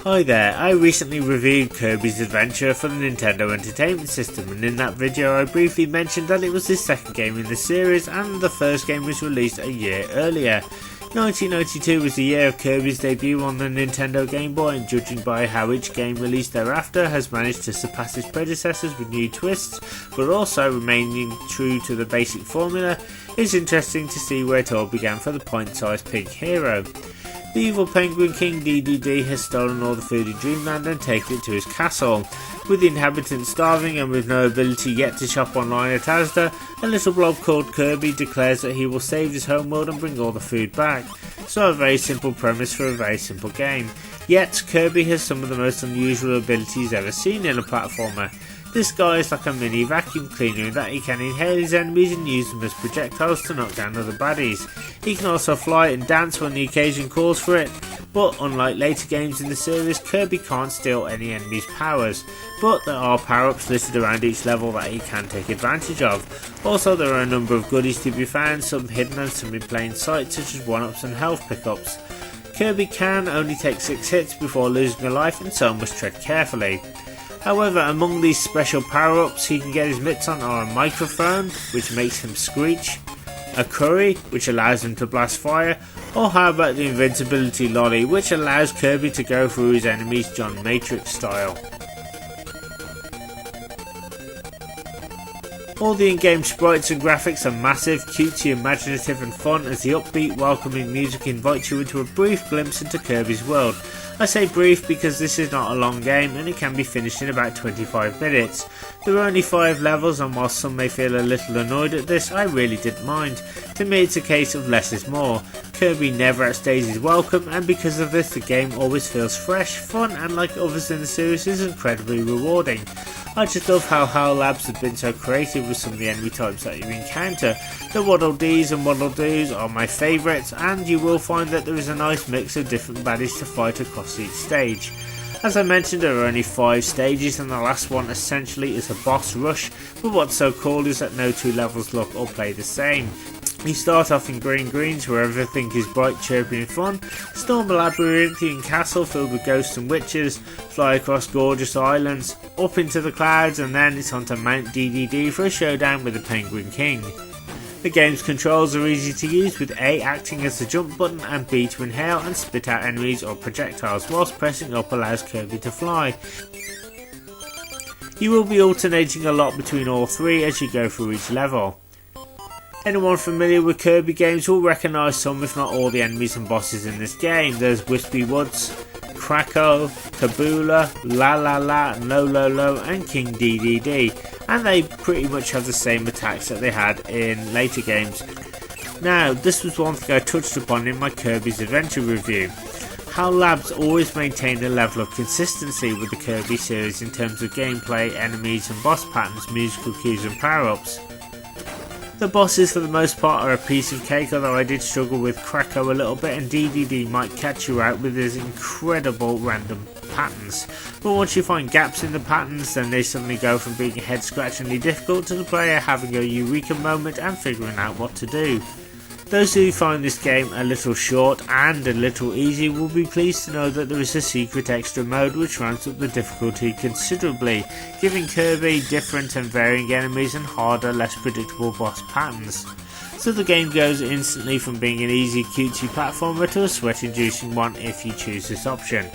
Hi there, I recently reviewed Kirby's Adventure for the Nintendo Entertainment System, and in that video I briefly mentioned that it was the second game in the series and the first game was released a year earlier. 1992 was the year of Kirby's debut on the Nintendo Gameboy, and judging by how each game released thereafter has managed to surpass its predecessors with new twists, but also remaining true to the basic formula, it's interesting to see where it all began for the pint-sized pink hero. The evil penguin king Dedede has stolen all the food in Dreamland and taken it to his castle. With the inhabitants starving and with no ability yet to shop online at Asda, a little blob called Kirby declares that he will save his homeworld and bring all the food back. So a very simple premise for a very simple game. Yet Kirby has some of the most unusual abilities ever seen in a platformer. This guy is like a mini vacuum cleaner in that he can inhale his enemies and use them as projectiles to knock down other baddies. He can also fly and dance when the occasion calls for it, but unlike later games in the series, Kirby can't steal any enemy's powers, but there are power-ups listed around each level that he can take advantage of. Also there are a number of goodies to be found, some hidden and some in plain sight, such as 1-ups and health pickups. Kirby can only take 6 hits before losing a life, and so must tread carefully. However, among these special power-ups he can get his mitts on are a microphone, which makes him screech, a curry, which allows him to blast fire, or how about the invincibility lolly, which allows Kirby to go through his enemies John Matrix style. All the in-game sprites and graphics are massive, cutesy, imaginative and fun, as the upbeat, welcoming music invites you into a brief glimpse into Kirby's world. I say brief because this is not a long game and it can be finished in about 25 minutes. There are only 5 levels, and while some may feel a little annoyed at this, I really didn't mind. To me it's a case of less is more. Kirby never outstays his welcome, and because of this the game always feels fresh, fun and like others in the series is incredibly rewarding. I just love how HAL Labs have been so creative with some of the enemy types that you encounter. The Waddle Dees and Waddle Doos are my favourites, and you will find that there is a nice mix of different baddies to fight across each stage. As I mentioned, there are only 5 stages and the last one essentially is a boss rush, but what's so cool is that no 2 levels look or play the same. You start off in Green Greens where everything is bright, chirpy and fun, storm a labyrinthian castle filled with ghosts and witches, fly across gorgeous islands, up into the clouds, and then it's onto Mount Dedede for a showdown with the Penguin King. The game's controls are easy to use, with A acting as the jump button and B to inhale and spit out enemies or projectiles, whilst pressing up allows Kirby to fly. You will be alternating a lot between all 3 as you go through each level. Anyone familiar with Kirby games will recognise some if not all the enemies and bosses in this game. There's Wispy Woods, Kracko, Kabula, La La La, No Lo Lo and King Dedede, and they pretty much have the same attacks that they had in later games. Now this was one thing I touched upon in my Kirby's Adventure review. HAL Labs always maintain a level of consistency with the Kirby series in terms of gameplay, enemies and boss patterns, musical cues and power-ups. The bosses for the most part are a piece of cake, although I did struggle with Kracko a little bit, and Dedede might catch you out with his incredible random patterns. But once you find gaps in the patterns, then they suddenly go from being head scratchingly difficult to the player having a eureka moment and figuring out what to do. Those who find this game a little short and a little easy will be pleased to know that there is a secret extra mode which ramps up the difficulty considerably, giving Kirby different and varying enemies and harder, less predictable boss patterns. So the game goes instantly from being an easy cutesy platformer to a sweat-inducing one if you choose this option.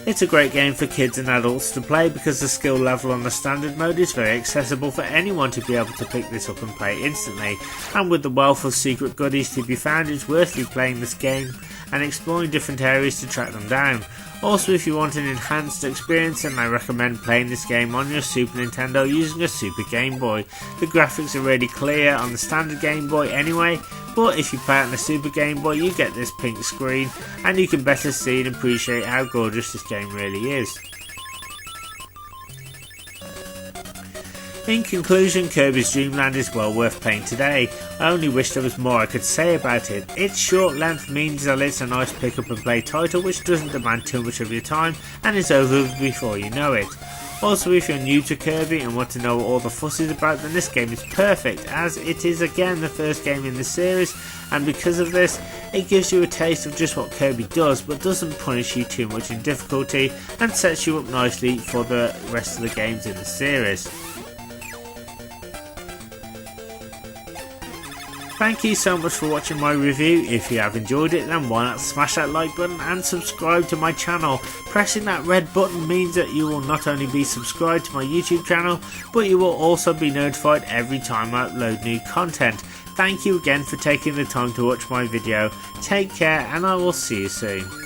It's a great game for kids and adults to play because the skill level on the standard mode is very accessible for anyone to be able to pick this up and play instantly, and with the wealth of secret goodies to be found, it's worth replaying this game and exploring different areas to track them down. Also, if you want an enhanced experience, then I recommend playing this game on your Super Nintendo using a Super Game Boy. The graphics are really clear on the standard Game Boy anyway, but if you play it on the Super Game Boy you get this pink screen and you can better see and appreciate how gorgeous this game really is. In conclusion, Kirby's Dreamland is well worth playing today. I only wish there was more I could say about it. Its short length means that it's a nice pick up and play title which doesn't demand too much of your time and is over before you know it. Also, if you're new to Kirby and want to know what all the fuss is about, then this game is perfect, as it is again the first game in the series and because of this, it gives you a taste of just what Kirby does, but doesn't punish you too much in difficulty and sets you up nicely for the rest of the games in the series. Thank you so much for watching my review. If you have enjoyed it, then why not smash that like button and subscribe to my channel. Pressing that red button means that you will not only be subscribed to my YouTube channel, but you will also be notified every time I upload new content. Thank you again for taking the time to watch my video. Take care and I will see you soon.